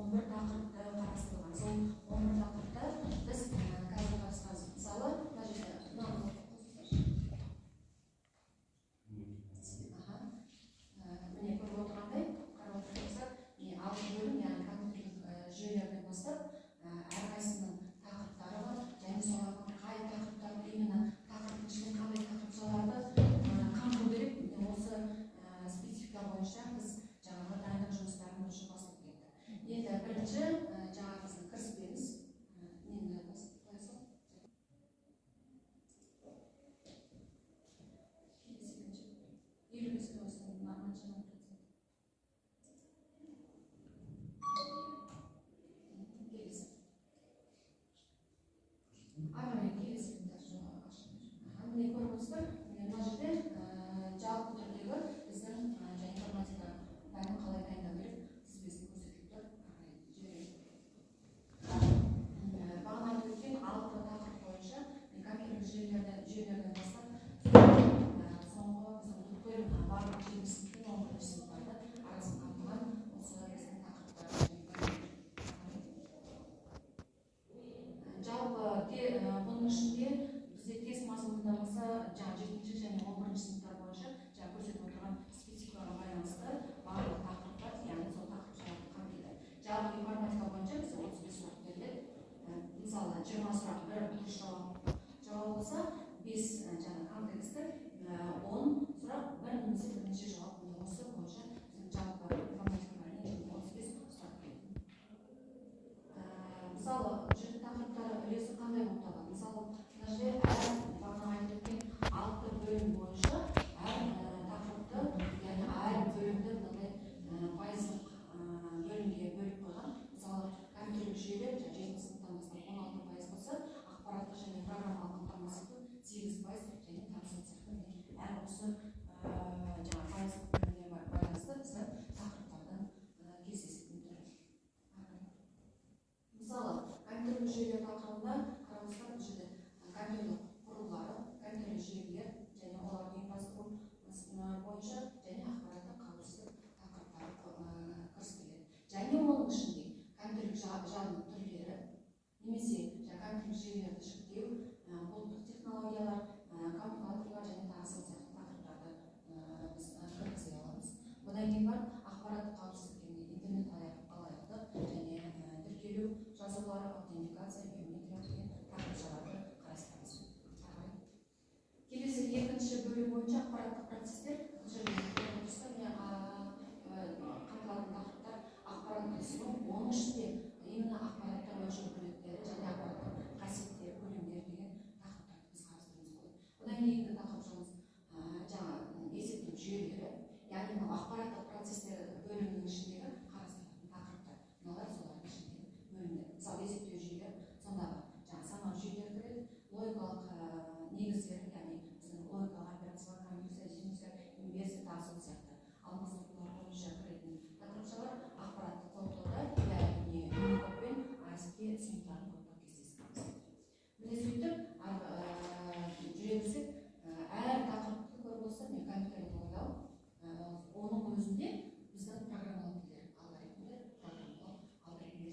11 тақырыпты қарастырылған. Сол 11 тақырыпта біз қазір қарастырамыз. Мысалы, мына жерде міне көріп отырғандай, қарап отырсақ, алты бөлім, яғни компьютерлік жүйелерден бастап әрқайсының тақырыптары бар, және солардың қай тақырыптар именно тақырыптың ішінде қандай тақырыптарды қамту керек, осы специфика бойынша біз жаңағы дайындық жұмыстарын уже бастап кеттік. Енді бірінші жаңағы біздің кіріспеміз. Нені қоясың? Елу беске осының нормативный процент. Келесі. Ары келесі. Міне көріп отырсыздар, мына жерде жалпы түрдегі біздің информатика пәнін қалай дайындау керек тізбесі көрсетіліп тұр. Бағана айтып өткен 6 тақырып бойынша компьютерлік жүйелерден бастап соңғы біздің бүкіл барлық 7 сыныптың 11 сыныптарды арасын қамтыған осы біздің тақырыптар. Жалпы бұның ішінде бізде тест мазмұнында болса, жаңа 7 және 11 сыныптар бойынша жаңа көрсетіп отырған спецификаға байланысты барлық тақырыптар, яғни сол тақырыптарды қамтиды. Жалпы информатика бойынша бізде 35 сұрақ беріледі. Мысалы 20 сұрақ бір дұрыс жауап болса, 5 жаңа контексті, 10 сұрақ бір немесе бірнеше жауап. Осы бойынша біздің жалпы информатика пәнінен 35 сұрақ келеді. Мысалы жүрген тақырыптары үлесі қандай болып табылады? Мысалы мына жерде бағана айтып өткен 6 бөлім бойынша әр тақырыпты, яғни әр бөлімді мынандай пайыздық бөлімге бөліп қойған. Мысалы компьютерлік жүйелер 7 сыныптан бастап 16% болса, ақпараттық және программалық қамтамасыз ету 8% және тапсыру сияқты. Әр осы жаңа пайыздық бөліміне байланысты біздің тақырыптардан кездесетін түрі. Мысалы компьютерлік жүйелер тақырыбында қарастырылған бұл жерде компьютерлік құрылғылары, компьютерлік жүйелер және оларды ұйымдастыру бойынша және ақпараттық қауіпсіздік тақырыптары кірістіріледі. Және оның ішінде компьютерлік жадының түрлері немесе компьютерлік жүйелерді жүктеу, бұлттық технологиялар, калькуляторлар және тағы сол сияқты тақырыптарды біз кіргізе аламыз. Одан кейін бар ақпараттық қауіпсіздік және интернет алаяқтық және тіркелу жазулары, аутентикация, биометрия деген тақырыптарды қарастырамыз. Келесі екінші бөлім бойынша ақпараттық процестер. Бұл жерде қамтылатын тақырыптар ақпарат үлгісінің, оның ішінде именно ақпараттар өлшеу бірліктері және ақпараттық қасиеттер, көлемдер деген тақырыптарды біз қарастыруымыз болады. Одан кейінгі тақырып жаңа есептеу жүйелері, яғни ақпараттық процестер бөлімінің ішіндегі қарастырылатын тақырыптар. Мыналар солардың ішіндегі бөлімдер. Мысалы есептеу жүйелер, сондағы санау жүйелері кіреді, логикалық негіздер, яғни біздің логикалық операциялар, коммутация, инверсия, тағы сол сияқты алмастырулар бойынша кіретін тақырыптар ақпараттық кодтауда, яғни Unicode пен ASCII сыныптарын кодтау кестесін. Міне сөйтіп жүйелесек, әр тақырыпты көріп болса, мен компьютерді ойлау, оның өзінде біздің программалық тілдер, алгоритмдер,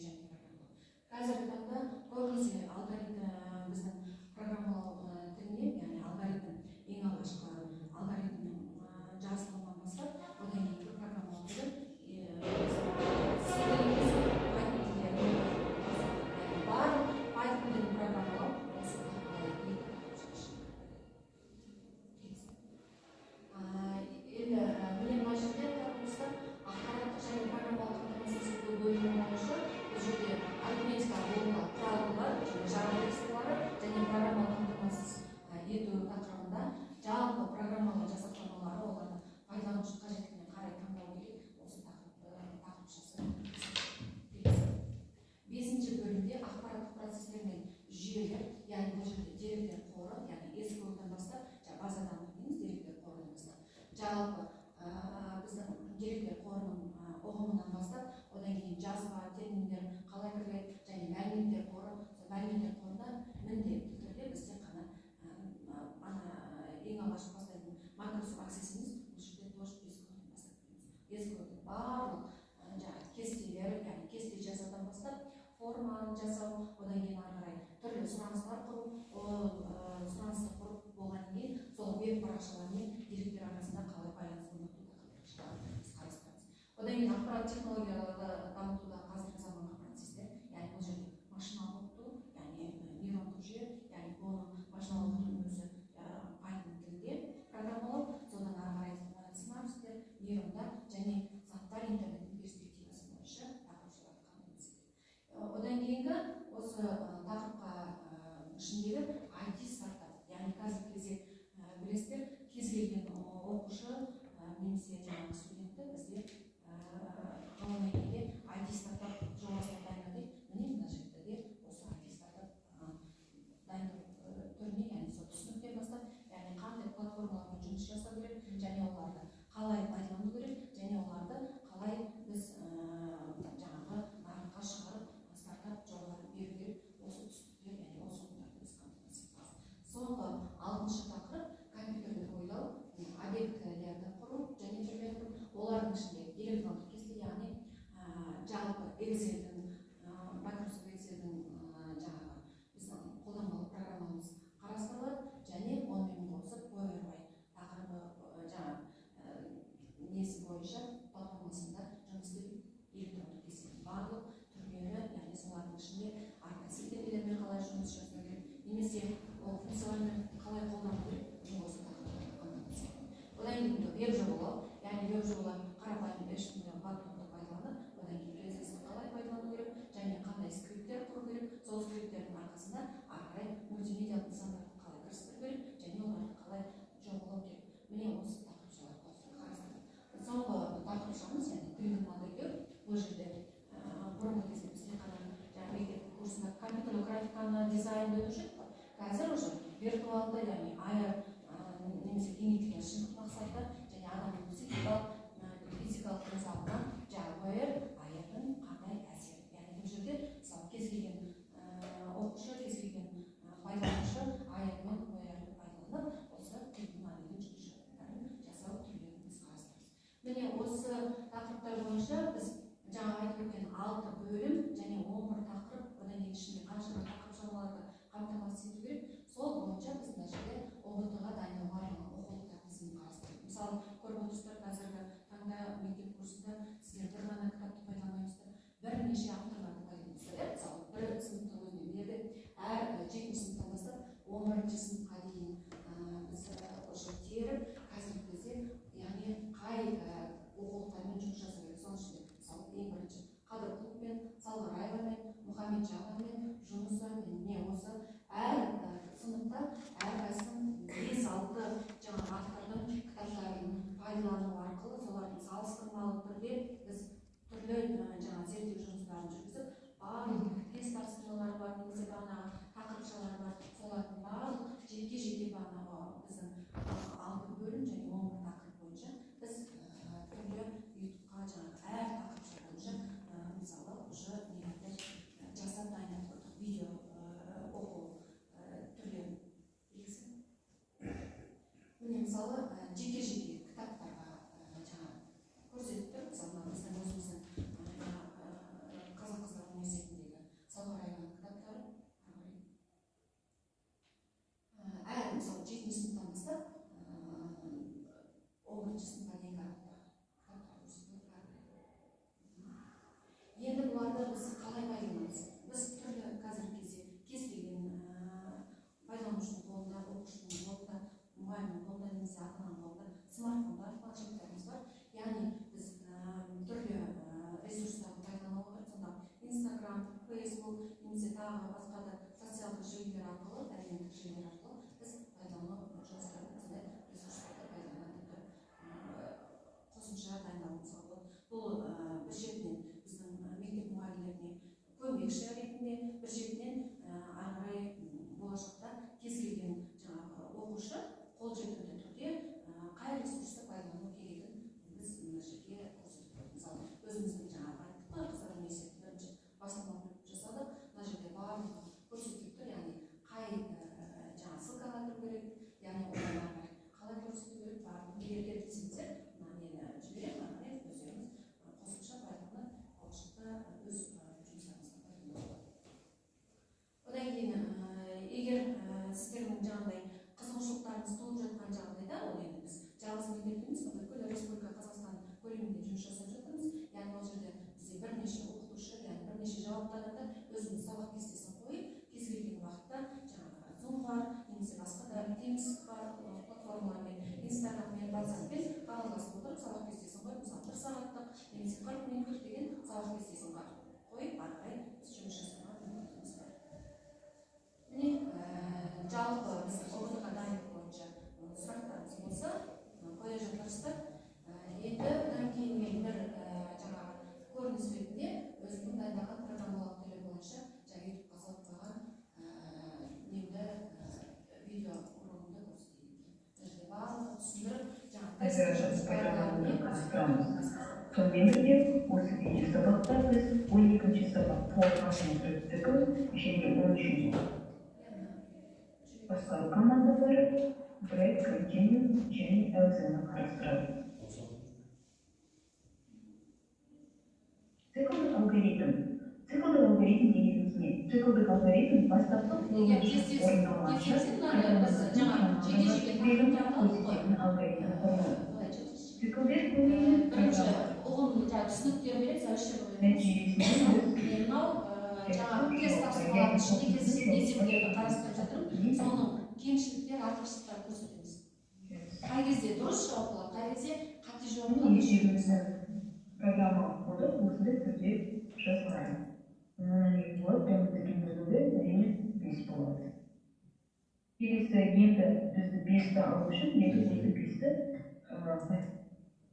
және программалау. Қазіргі таңда көбінесе біздің программалау тіліне, яғни алгоритм ең алғашқы алгоритмнің жазылуынан бастап, одан кейінгі программалау тілі барлық Python тілін программалау осы енді міне мына жерде ақпараттық және программалық қамтамасыз ету бөлімі бойынша бұл жерде арифметикалық құралдылар және жады тестілері және программалық қамтамасыз ету тақырыбында жалпы программалық жасақтамалары оларды пайдаланушы қажеттілігіне қарай таңдау керек. Осы тақырыпшасы. Бесінші бөлімде ақпараттық процестер мен жүйелер, яғни бұл жерде деректер қоры, яғни SQL-дан бастап, базадан дейміз деректер қорынан бастап, жалпы біздің деректер қорының ұғымынан бастап, одан кейін жазба, терминдер қалай кіреді және мәліметтер қоры, мәліметтер қорында міндетті түрде біз тек қана ең алғашқы бастайтын Microsoft Access-іміз бұл жерде тоже SQL-дан бастап кетеміз. SQL-дің барлық кестелер, яғни кесте жазатын құру, сұранысты құрып болғаннан кейін сол веб парақшалармен деректер арасында қалай байланыс орнату тақырыптарын біз қарастырамыз. Одан кейін ақпарат технологияларды дамытуда қазіргі заманғы процестер, яғни бұл жерде машиналық оқыту, яғни нейрондық жүйе, яғни оны машиналық оқытудың өзі Python тілінде программалау, содан ары қарай сценаристер, нейрондар және заттар интернеттің перспективасы бойынша тақырыптарды қамтамасыз етеді. Одан кейінгі осы тақырыпқа ішіндегі IT стартап, яғни қазіргі кезде білесіздер, кез келген оқушы немесе жаңағы студентті бізде ғылыми неде IT стартап жобасына дайындау дейді. Міне мына жерде де осы IT стартап дайындау түріне, яғни сол түсініктен бастап, яғни қандай платформалармен жұмыс жасау керек, және оларды қалай пайдалану керек, және оларды қалай біз жаңағы нарыққа шығарып стартап жобаларын беру керек, осы түсініктер, яғни осы ұғымдарды біз қамтамасыз етеміз. Соңғы 6-шы тақырып компьютерлік ойлау, объектілерді құру және түрлендіру. Олардың ішінде электрондық кесте, яғни жалпы Excel-дің, Microsoft Excel-дің жаңағы біздің қолданбалы программамыз қарастырылады, және онымен қосып PowerPoint тақырыбы жаңағы несі бойынша платформасында жұмыс істейтін электрондық кестенің барлық түрлері, яғни солардың ішінде арка сілтемелермен қалай жұмыс жасау керек, немесе ол функциялармен қалай қолдану керек, осы тақырыптарды қамтамасыз етеді. Одан кейін веб жобалау, яғни веб жобалар қарапайым HTML платформаны пайдаланып, одан кейін CSS-ті қалай пайдалану керек, және қандай скрипттер құру керек, сол скрипттердің арқасында ары қарай мультимедиалық нысандарды қалай кірістіру керек, және оларды қалай жобалау керек. Міне осы тақырыпшаларды қарастырдық. Соңғы тақырыпшамыз, яғни 3D модельдеу. Бұл жерде бұрынғы кезде біз тек қана жаңағы мектеп курсында компьютерлік графиканы дизайнды өтуші, қазір уже виртуалды, яғни AR немесе кеңейтілген шындық мақсатта және адамның физикалық денсаулығына жаңағы AR-дің қандай әсері. Яғни бұл жерде мысалы кез келген оқушы, кез келген пайдаланушы AR-мен OR-ды пайдаланып, осы 3D модельдің жұмыстарын жасау түрлерін біз қарастырамыз. Міне осы тақырыптар бойынша біз жаңа айтып өткен 6 бөлім және 11 тақырып, одан кейін ішінде қаншама тақырыпшаларды қамтамасыз ету керек. Сол бойынша біз мына жерде ОБТ-ға дайындауға арналған оқулықтар тізімін қарастырдық. Мысалы, көріп отырсыздар, қазіргі таңда мектеп курсында сіздер бір ғана кітапты пайдаланбайсыздар, бірнеше авторларды пайдаланасыздар. Мысалы, бір сыныптың өзінен берді, әр 7-ші сыныптан бастап 11-ші сыныпқа дейін біз уже теріп, қазіргі кезде, яғни қай оқулықтармен жұмыс жасау керек. Соның ішінде, мысалы, ең бірінші Қадырқұловпен, Салғараевамен, Мұхамеджановамен жұмысы, міне осы әр сыныпта әрқайсының 5-6 жаңағы автордың кітаптарын пайдалану арқылы солардың салыстырмалы түрде біз түрлі жаңағы зерттеу жұмыстарын жүргізіп, барлық тест тапсырмалары бар, немесе бағанағы тақырыпшалар бар, солардың барлық жеке-жеке бағанағы біздің 6 бөлім және 11 тақырып бойынша біз түрлі ютубқа жаңағы әр тақырыпша бойынша мысалы уже нелерді жасап дайындап қойдық, видео оқу түрлерін. Міне мысалы жеке-жеке кітаптарға жаңа көрсетіп тұр. Мысалы біздің өзіміздің Қазақ Қыздар университетіндегі Салғараеваның кітаптары. Әр мысалы 7-ші сыныптан бастап 11-ші сыныпқа дейінгі кітаптар көрсетіп тұр. Енді бұларды біз қалай пайдаланамыз? Біз түрлі қазіргі кезде кез келген пайдаланушының қолында, оқушының қолында, мұғалімнің қолында, немесе ата-ананың қолында смартфондар, планшеттеріміз бар. Яғни біз түрлі ресурстарды пайдалана отырып, сонда Instagram, Facebook, немесе тағы басқа да социалдық желілер арқылы, әлеуметтік желілер арқылы біз пайдалану жұмыстарын, осындай ресурстарды пайдаланып қосымша дайындауымызға болады. Бұл бір шетінен біздің мектеп мұғалімдеріне көмекші ретінде, бір шетінен ары қарай болашақта кез келген жаңағы оқушы қолжетімді түрде қай ресурсты пайдалану керегін біз мына жерге көрсетіп қойдық. Мысалы, өзіміздің жаңағы айттық қой, Қыздар университеті бірінші бастама жасадық. Мына жерде барлығы көрсетіліп тұр, яғни қай жаңағы ссылкаға кіру керек, яғни оларға қалай көрсету керек, барлығын берілген десеңіздер, мына нені жіберемін, өздеріңіз қосымша пайдаланып болашақта өз жұмыстарыңызға пайдалануға болады. Одан кейін ол енді біз жалғыз мектеп емес, бүкіл республика Қазақстан көлемінде жұмыс жасап жатырмыз. Яғни ол жерде бізде бірнеше оқытушы, яғни бірнеше жауапты адамдар өзінің сабақ кестесін қойып, кез келген уақытта жаңағы Zoom бар, немесе басқа да Teams бар платформалармен, Instagramмен, WhatsAppпен хабарласып отырып сабақ кестесін қойып, мысалы 1 сағаттық немесе 40 минуттық деген сабақ кестесін қойып, ары қарай біз жұмыс жасауға мүмкіндігіміз бар. Міне жалпы біз оқытуға дайындық бойынша сұрақтарымыз болса қоя жатырсыздар. Енді одан кейін мен бір жаңағы көрініс ретінде өзімнің дайындаған программалық тілі бойынша жаңа ютубқа салып қойған немді видео урогымды көрсетейін. Бізде барлығы түсіндіріп Сонымен бірге осы видеосабақта біз 12-ші сабақ толыққанды цикл және 13-ші басқару командалары, break, continue және else-ны қарастырады. Циклдық алгоритм. Циклдық алгоритм дегеніміз не? Циклдық алгоритм бастапқы орындалмашы циклдер бірінші ұғым түсініктер береді, нәтижесінде мынау жаңағы тест тапсырмалардың ішінде кездесетін есептерді қарастырып жатырмын. Соның кемшіліктер, артықшылықтарын көрсетеміз. Қай кезде дұрыс жауап болады, қай кезде қате жауап болады. Программалық коды осындай түрде жазылады. Оны не болады, тәуелсіздік енгізуге әрине 5 болады. Келесі енді бізді 5-ті алу үшін, енді осы 5-ті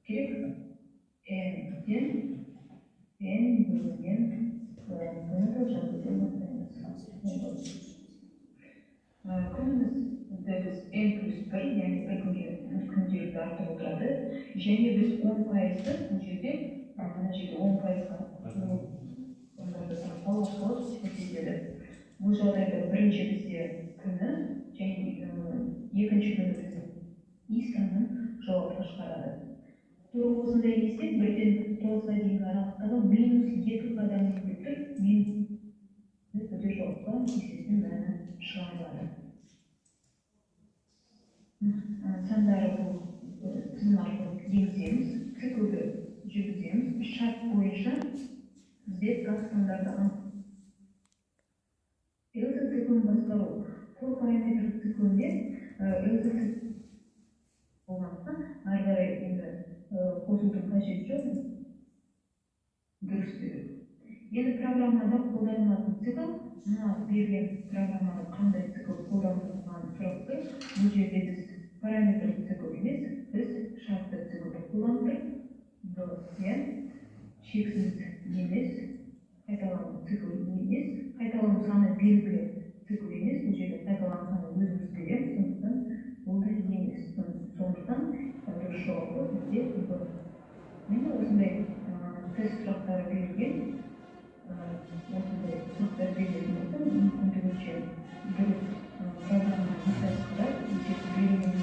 керек n-ден n-бөлінген күнді жазуды күнімізді біз n+1, яғни бір күнделікті артып отырады, және біз 10%-ды бұл жерде, мына жерде 10%-ға көрсетеді. Бұл жағдайда бірінші бізде күні және екінші күні бізде исәннің жауапқа шығарады. Тура осындай есеп бірден 9-ға дейінгі аралықтағы -2 қадаммен өтіп өте жауапқа есептің мәні шығарылады. Сандары бұл тізім арқылы енгіземіз, циклді жүргіземіз, шарт бойынша бізде стандарты else циклін басқару. For параметрлік циклінде else болғандықтан ары қарай енді қосудың қажеті жоқ, дұрыс деді. Енді программада қолданылатын цикл, мына берген программада қандай цикл қолданылған сұрақты, бұл жерде біз параметрлік цикл емес, біз шартты циклді қолданып тұрмыз. Шексіз емес, қайталану цикл емес, қайталану саны белгілі цикл емес, бұл жерде қайталану саны өзіміз береміз, сондықтан бұл да емес. Сондықтан дұрыс жауабы бізде бұл. Мені осындай тест сұрақтары берілген, осындай сұрақтар берілген болса, мүмкіндігінше дұрыс программаны жасап қарап, есеп берілген